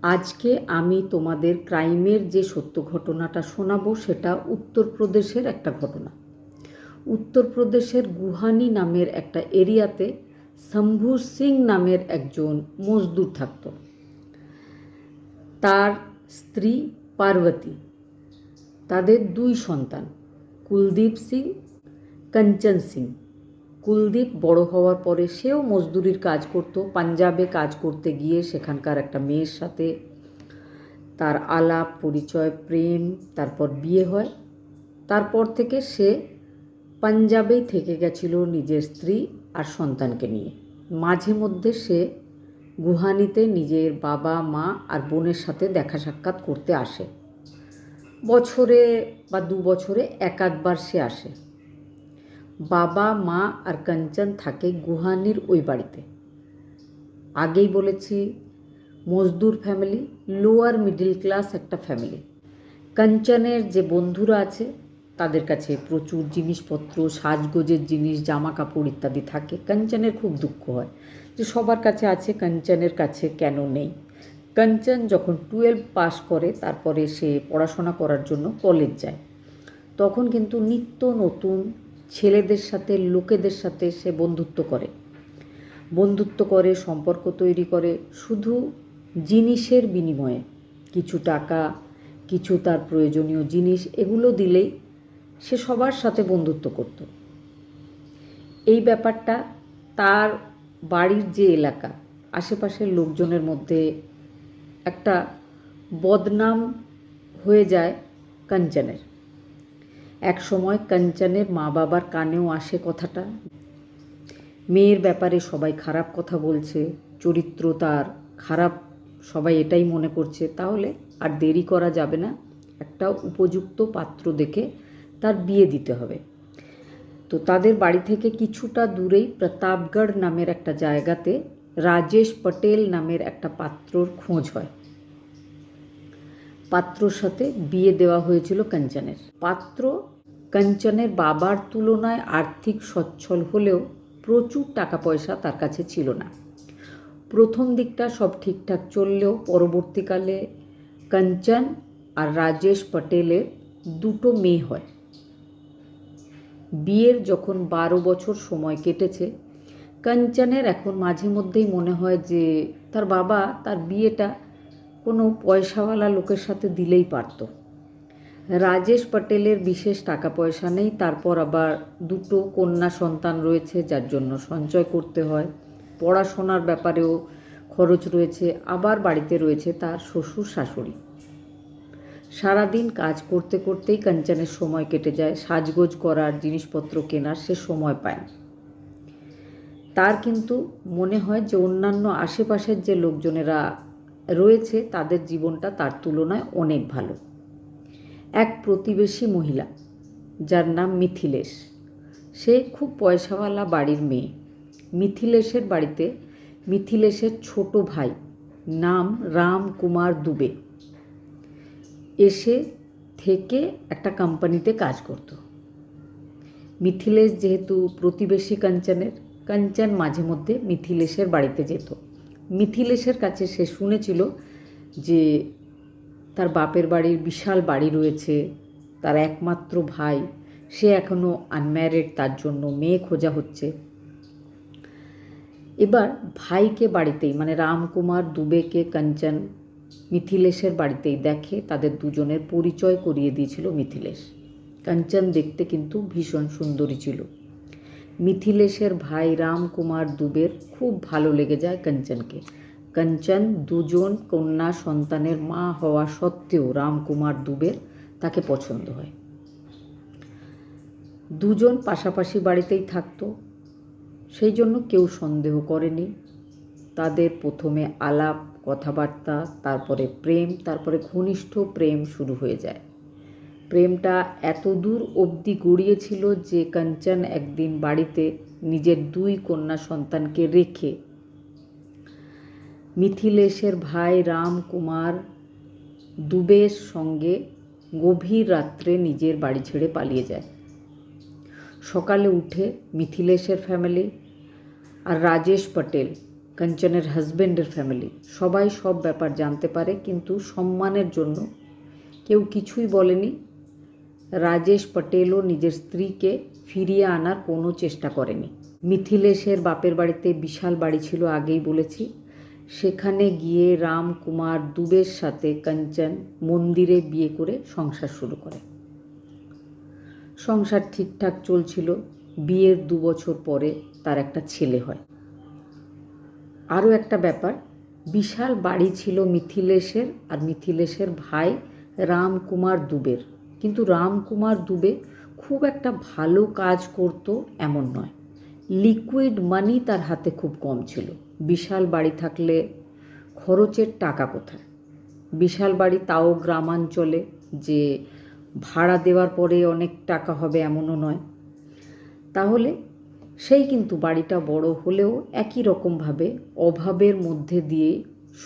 আজকে আমি তোমাদের ক্রাইমের যে সত্য ঘটনাটা শোনাবো সেটা উত্তরপ্রদেশের একটা ঘটনা। উত্তরপ্রদেশের গুহানি নামের একটা এরিয়াতে শম্ভু সিং নামের একজন মজদুর থাকত। তার স্ত্রী পার্বতী, তাদের দুই সন্তান কুলদীপ সিং, কাঞ্চন সিং। কুলদীপ বড় হওয়ার পরে সেও মজদুরির কাজ করত। পাঞ্জাবে কাজ করতে গিয়ে সেখানকার একটা মেয়ের সাথে তার আলাপ পরিচয়, প্রেম, তারপর বিয়ে হয়। তারপর থেকে সে পাঞ্জাবেই থেকে গেছিল নিজের স্ত্রী আর সন্তানকে নিয়ে। মাঝে মধ্যে সে গুহানিতে নিজের বাবা মা আর বোনের সাথে দেখা সাক্ষাৎ করতে আসে। বছরে বা 2 বছরে এক আধবার সে আসে। বাবা মা আর কাঞ্চন থাকে গুহানির ওই বাড়িতে। আগেই বলেছি মজদুর ফ্যামিলি, লোয়ার মিডল ক্লাস একটা ফ্যামিলি। কাঞ্চনের যে বন্ধুরা আছে তাদের কাছে প্রচুর জিনিসপত্র, সাজগোজের জিনিস, জামা কাপড় ইত্যাদি থাকে। কাঞ্চনের খুব দুঃখ হয় যে সবার কাছে আছে, কাঞ্চনের কাছে কেন নেই। কাঞ্চন যখন 12 পাস করে তারপরে সে পড়াশোনা করার জন্য কলেজ যায়। তখন কিন্তু নিত্য নতুন ছেলেদের সাথে, লোকেদের সাথে সে বন্ধুত্ব করে, সম্পর্ক তৈরি করে, শুধু জিনিসের বিনিময়ে। কিছু টাকা, কিছু তার প্রয়োজনীয় জিনিস, এগুলো দিলেই সে সবার সাথে বন্ধুত্ব করত। এই ব্যাপারটা তার বাড়ির যে এলাকা, আশেপাশের লোকজনের মধ্যে একটা বদনাম হয়ে যায় কাঞ্চনের। এক সময় কাঞ্চনের মা বাবার কানেও আসে কথাটা, মেয়ের ব্যাপারে সবাই খারাপ কথা বলছে, চরিত্র তার খারাপ, সবাই এটাই মনে করছে। তাহলে আর দেরি করা যাবে না, একটা উপযুক্ত পাত্র দেখে তার বিয়ে দিতে হবে। তো তাদের বাড়ি থেকে কিছুটা দূরেই প্রতাপগড় নামের একটা জায়গাতে রাজেশ পটেল নামের একটা পাত্রর খোঁজ হয়। পাত্রর সাথে বিয়ে দেওয়া হয়েছিল কাঞ্চনের। পাত্র কাঞ্চনের বাবার তুলনায় আর্থিক সচ্ছল হলেও প্রচুর টাকা পয়সা তার কাছে ছিল না। প্রথম দিকটা সব ঠিকঠাক চললেও পরবর্তীকালে কাঞ্চন আর রাজেশ পটেলের 2টো মেয়ে হয়। বিয়ের যখন 12 বছর সময় কেটেছে, কাঞ্চনের এখন মাঝে মধ্যেই মনে হয় যে তার বাবা তার বিয়েটা কোনো পয়সাওয়ালা লোকের সাথে দিলেই পারত। রাজেশ পটেলের বিশেষ টাকা পয়সা নেই, তারপর আবার 2টো কন্যা সন্তান রয়েছে যার জন্য সঞ্চয় করতে হয়। পড়াশোনার ব্যাপারেও খরচ রয়েছে, আবার বাড়িতে রয়েছে তার শ্বশুর শাশুড়ি। সারাদিন কাজ করতে করতেই কাঞ্চনের সময় কেটে যায়, সাজগোজ করার, জিনিসপত্র কেনার সে সময় পায় না। তার কিন্তু মনে হয় যে অন্যান্য আশেপাশের যে লোকজনেরা রয়েছে তাদের জীবনটা তার তুলনায় অনেক ভালো। এক প্রতিবেশী মহিলা যার নাম মিথিলেশ, সে খুব পয়সাওয়ালা বাড়ির মেয়ে। মিথিলেশের বাড়িতে মিথিলেশের ছোট ভাই নাম রাম কুমার দুবে এসে থেকে একটা কোম্পানিতে কাজ করত। মিথিলেশ যেহেতু প্রতিবেশী কাঞ্চনের, কাঞ্চন মাঝে মধ্যে মিথিলেশের বাড়িতে যেত। মিথিলেশের কাছে সে শুনেছিল যে তার বাপের বাড়ির বিশাল বাড়ি রয়েছে, তার একমাত্র ভাই, সে এখনও আনম্যারিড, তার জন্য মেয়ে খোঁজা হচ্ছে। এবার ভাইকে বাড়িতেই, মানে রামকুমার দুবেকে কাঞ্চন মিথিলেশের বাড়িতেই দেখে। তাদের দুজনের পরিচয় করিয়ে দিয়েছিল মিথিলেশ। কাঞ্চন দেখতে কিন্তু ভীষণ সুন্দরী ছিল। মিথিলেশের ভাই রামকুমার দুবের খুব ভালো লেগে যায় কাঞ্চনকে। কাঞ্চন 2জন কন্যা সন্তানের মা হওয়া সত্ত্বেও রামকুমার দুবের তাকে পছন্দ হয়। 2জন পাশাপাশি বাড়িতেই থাকতো, সেই জন্য কেউ সন্দেহ করেনি। তাদের প্রথমে আলাপ কথাবার্তা, তারপরে প্রেম, তারপরে ঘনিষ্ঠ প্রেম শুরু হয়ে যায়। প্রেমটা এত দূর অবধি গড়িয়েছিল যে কাঞ্চন একদিন বাড়িতে নিজের 2 কন্যা সন্তানকে রেখে মিথিলেশের ভাই রামকুমার দুবের সঙ্গে গভীর রাত্রে নিজের বাড়ি ছেড়ে পালিয়ে যায়। সকালে উঠে মিথিলেশের ফ্যামিলি আর রাজেশ পটেল, কাঞ্চনের হাজব্যান্ডের ফ্যামিলি সবাই সব ব্যাপার জানতে পারে, কিন্তু সম্মানের জন্য কেউ কিছুই বলেনি। রাজেশ পটেলও নিজের স্ত্রীকে ফিরিয়ে আনার কোনো চেষ্টা করেনি। মিথিলেশের বাপের বাড়িতে বিশাল বাড়ি ছিল, আগেই বলেছি। সেখানে গিয়ে রামকুমার দুবের সাথে কাঞ্চন মন্দিরে বিয়ে করে সংসার শুরু করে। সংসার ঠিকঠাক চলছিল। বিয়ের 2 বছর পরে তার একটা ছেলে হয়। আরও একটা ব্যাপার, বিশাল বাড়ি ছিল মিথিলেশের আর মিথিলেশের ভাই রামকুমার দুবের, কিন্তু রামকুমার দুবে খুব একটা ভালো কাজ করত এমন নয়। লিকুইড মানি তার হাতে খুব কম ছিল। বিশাল বাড়ি থাকলে খরচের টাকা কোথায়? বিশাল বাড়ি, তাও গ্রামাঞ্চলে, যে ভাড়া দেওয়ার পরে অনেক টাকা হবে এমনও নয়। তাহলে সেই কিন্তু বাড়িটা বড় হলেও একই রকমভাবে অভাবের মধ্যে দিয়ে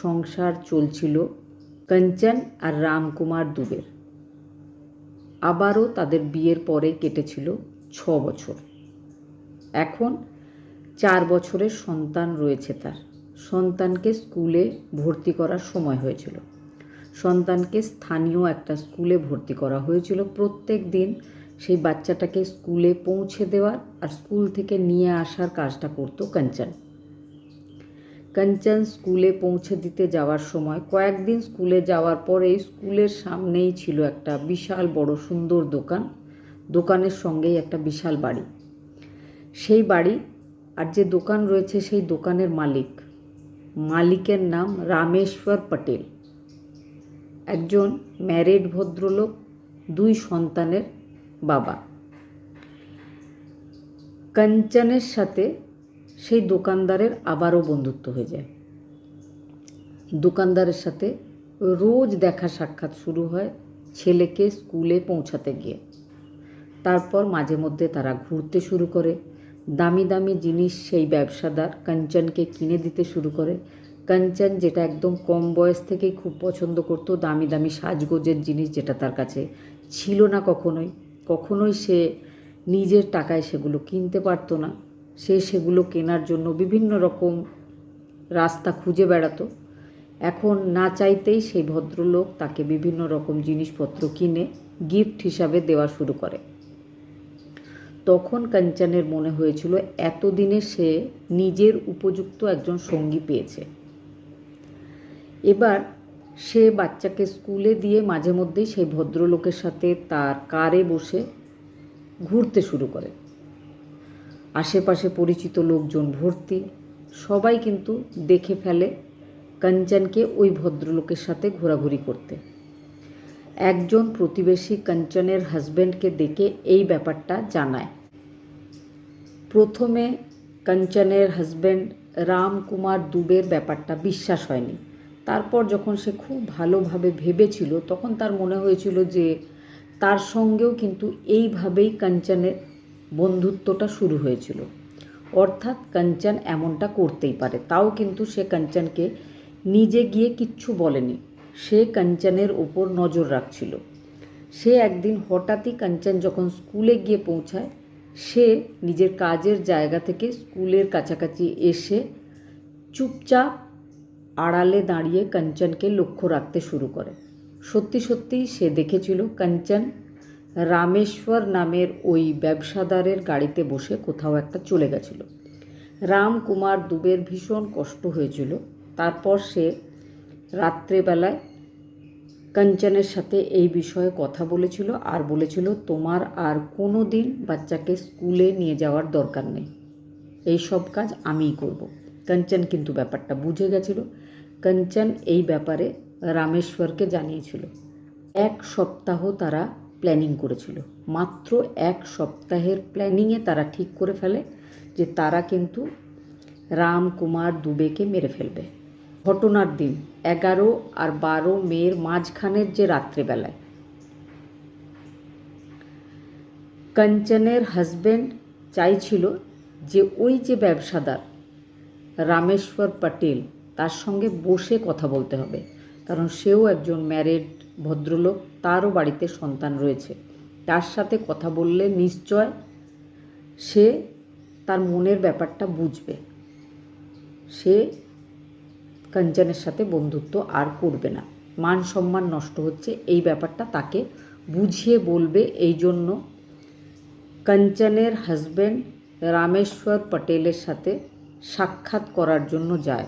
সংসার চলছিল কাঞ্চন আর রামকুমার দুবের। আবারও তাদের বিয়ের পরে কেটেছিল 6 বছর। এখন 4 বছরের সন্তান রয়েছে তার। সন্তানকে স্কুলে ভর্তি করার সময় হয়েছিল। সন্তানকে স্থানীয় একটা স্কুলে ভর্তি করা হয়েছিল। প্রত্যেক দিন সেই বাচ্চাটাকে স্কুলে পৌঁছে দেওয়ার আর স্কুল থেকে নিয়ে আসার কাজটা করত কাঞ্চন। কাঞ্চন স্কুলে পৌঁছে দিতে যাওয়ার সময় কয়েকদিন স্কুলে যাওয়ার পরেই স্কুলের সামনেই ছিল একটা বিশাল বড় সুন্দর দোকান। দোকানের সঙ্গেই একটা বিশাল বাড়ি। সেই বাড়ি আর যে দোকান রয়েছে সেই দোকানের মালিকের নাম রামেশ্বর পটেল, একজন ম্যারিড ভদ্রলোক, 2 সন্তানের বাবা। কাঞ্চনের সাথে সেই দোকানদারের আবারও বন্ধুত্ব হয়ে যায়। দোকানদারের সাথে রোজ দেখা সাক্ষাৎ শুরু হয় ছেলেকে স্কুলে পৌঁছাতে গিয়ে। তারপর মাঝে মধ্যে তারা ঘুরতে শুরু করে। দামি দামি জিনিস সেই ব্যবসাদার কাঞ্চনকে কিনে দিতে শুরু করে। কাঞ্চন যেটা একদম কম বয়স থেকেই খুব পছন্দ করত, দামি দামি সাজগোজের জিনিস, যেটা তার কাছে ছিল না কখনোই সে নিজের টাকায় সেগুলো কিনতে পারত না। সে সেগুলো কেনার জন্য বিভিন্ন রকম রাস্তা খুঁজে বেড়াতো। এখন না চাইতেই সেই ভদ্রলোক তাকে বিভিন্ন রকম জিনিসপত্র কিনে গিফট হিসাবে দেওয়া শুরু করে। তখন কাঞ্চনের মনে হয়েছিল এতদিনে সে নিজের উপযুক্ত একজন সঙ্গী পেয়েছে। এবার সে বাচ্চাকে স্কুলে দিয়ে মাঝে মধ্যেই সেই ভদ্রলোকের সাথে তার কারে বসে ঘুরতে শুরু করে। আশেপাশে পরিচিত লোকজন ভর্তি। সবাই কিন্তু দেখে ফেলে কাঞ্চনকে ওই ভদ্রলোকের সাথে ঘোরাঘুরি করতে। একজন প্রতিবেশী কাঞ্চনের হাজব্যান্ডকে ডেকে এই ব্যাপারটা জানায়। প্রথমে কাঞ্চনের হাজব্যান্ড রামকুমার দুবের ব্যাপারটা বিশ্বাস হয়নি। তারপর যখন সে খুব ভালোভাবে ভেবেছিল, তখন তার মনে হয়েছিল যে তার সঙ্গেও কিন্তু এইভাবেই কাঞ্চনের বন্ধুত্বটা শুরু হয়েছিল। অর্থাৎ কাঞ্চন এমনটা করতেই পারে। তাও কিন্তু সে কাঞ্চনকে নিজে গিয়ে কিচ্ছু বলেনি। সে কাঞ্চনের ওপর নজর রাখছিল। সে একদিন হঠাৎই কাঞ্চন যখন স্কুলে গিয়ে পৌঁছায়, সে নিজের কাজের জায়গা থেকে স্কুলের কাছাকাছি এসে চুপচাপ আড়ালে দাঁড়িয়ে কাঞ্চনকে লক্ষ্য রাখতে শুরু করে। সত্যি সত্যিই সে দেখেছিল কাঞ্চন রামেশ্বর নামের ওই ব্যবসাদারের গাড়িতে বসে কোথাও একটা চলে গেছিল। রামকুমার দুবের ভীষণ কষ্ট হয়েছিল। তারপর সে রাত্রেবেলায় কাঞ্চনের সাথে এই বিষয়ে কথা বলেছিল আর বলেছিল, তোমার আর কোনো দিন বাচ্চাকে স্কুলে নিয়ে যাওয়ার দরকার নেই, এই সব কাজ আমিই করব। কাঞ্চন কিন্তু ব্যাপারটা বুঝে গেছিল। কাঞ্চন এই ব্যাপারে রামেশ্বরকে জানিয়েছিল। 1 সপ্তাহ তারা প্ল্যানিং করেছিল। মাত্র 1 সপ্তাহের প্ল্যানিংয়ে তারা ঠিক করে ফেলে যে তারা কিন্তু রামকুমার দুবেকে মেরে ফেলবে। ঘটনার দিন 11 আর 12 মের মাঝখানের যে রাত্রেবেলায় কাঞ্চনের হাজব্যান্ড চাইছিল যে ওই যে ব্যবসাদার রামেশ্বর পটেল, তার সঙ্গে বসে কথা বলতে হবে, কারণ সেও একজন ম্যারিড ভদ্রলোক, তারও বাড়িতে সন্তান রয়েছে। তার সাথে কথা বললে নিশ্চয় সে তার মনের ব্যাপারটা বুঝবে। সে কাঞ্চনের সাথে বন্ধুত্ব আর করবে না, মান সম্মান নষ্ট হচ্ছে, এই ব্যাপারটা তাকে বুঝিয়ে বলবে। এই জন্য কাঞ্চনের হাজব্যান্ড রামেশ্বর পটেলের সাথে সাক্ষাৎ করার জন্য যায়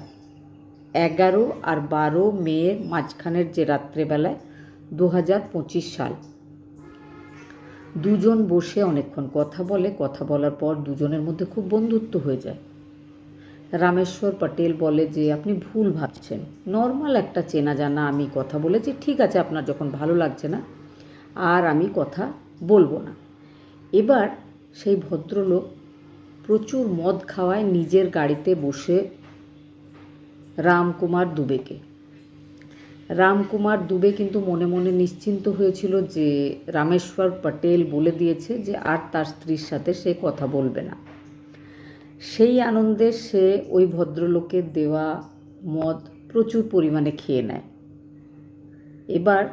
11 আর 12 মেয়ের মাঝখানের যে রাত্রেবেলায় 2025 সাল। দুজন বসে অনেকক্ষণ কথা বলে, কথা বলার পর দুজনের মধ্যে খুব বন্ধুত্ব হয়ে যায়। রামেশ্বর পটেল বলে যে আপনি ভুল ভাবছেন, নর্মাল একটা চেনা জানা, আমি কথা বলেছি, ঠিক আছে, আপনার যখন ভালো লাগছে না আর আমি কথা বলবো না। এবার সেই ভদ্রলোক প্রচুর মদ খাওয়ায় নিজের গাড়িতে বসে রামকুমার দুবেকে। রামকুমার দুবে কিন্তু মনে মনে নিশ্চিন্ত হয়েছিল যে রামেশ্বর পটেল বলে দিয়েছে যে আর তার স্ত্রীর সাথে সে কথা বলবে না। সেই আনন্দে সে ওই ভদ্রলোকের দেওয়া মদ প্রচুর পরিমাণে খেয়ে নেয়। এবার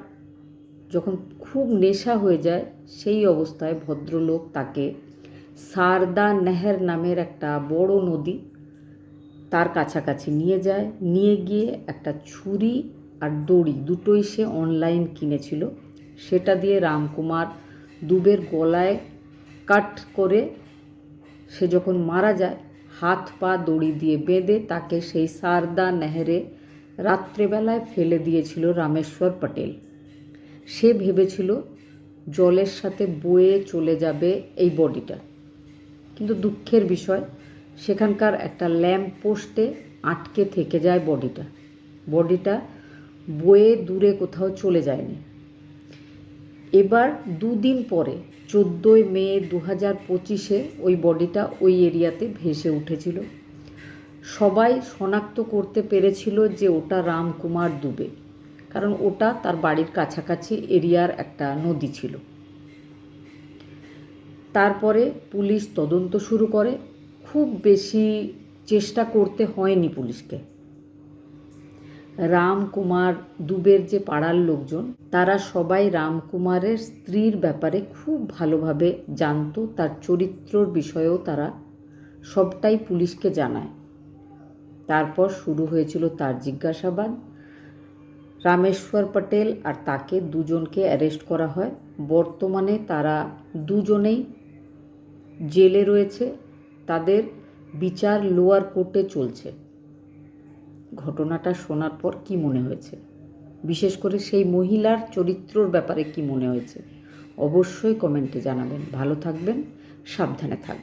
যখন খুব নেশা হয়ে যায়, সেই অবস্থায় ভদ্রলোক তাকে সারদা নেহের নামের একটা বড় নদী, তার কাছাকাছি নিয়ে যায়। নিয়ে গিয়ে একটা ছুরি আর দড়ি দুটোই সে অনলাইন কিনেছিল, সেটা দিয়ে রামকুমার দুবের গলায় কাট করে সে যখন মারা যায়, হাত পা দড়ি দিয়ে বেঁধে তাকে সেই সারদা নেহেরে রাত্রেবেলায় ফেলে দিয়েছিল রামেশ্বর পটেল। সে ভেবেছিল জলের সাথে বয়ে চলে যাবে এই বডিটা, কিন্তু দুঃখের বিষয় সেখানকার একটা ল্যাম্প পোস্টে আটকে থেকে যায় বডিটা বয়ে দূরে কোথাও চলে যায়নি। এবার দুদিন পরে 14 মে 2025 ওই বডিটা ওই এরিয়াতে ভেসে উঠেছিল। সবাই শনাক্ত করতে পেরেছিল যে ওটা রামকুমার দুবে, কারণ ওটা তার বাড়ির কাছাকাছি এরিয়ার একটা নদী ছিল। তারপরে পুলিশ তদন্ত শুরু করে। খুব বেশি চেষ্টা করতে হয়নি পুলিশকে। রামকুমার দুবের যে পাড়ার লোকজন, তারা সবাই রামকুমারের স্ত্রীর ব্যাপারে খুব ভালোভাবে জানতো, তার চরিত্রর বিষয়েও তারা সবটাই পুলিশকে জানায়। তারপর শুরু হয়েছিল তার জিজ্ঞাসাবাদ। রামেশ্বর পটেল আর তাকে দুজনকে অ্যারেস্ট করা হয়। বর্তমানে তারা দুজনেই জেলে রয়েছে, তাদের বিচার লোয়ার কোর্টে চলছে। ঘটনাটা শোনার পর কি মনে হয়েছে, বিশেষ করে সেই মহিলার চরিত্রর ব্যাপারে কি মনে হয়েছে, অবশ্যই কমেন্টে জানাবেন। ভালো থাকবেন, সাবধানে থাকবেন।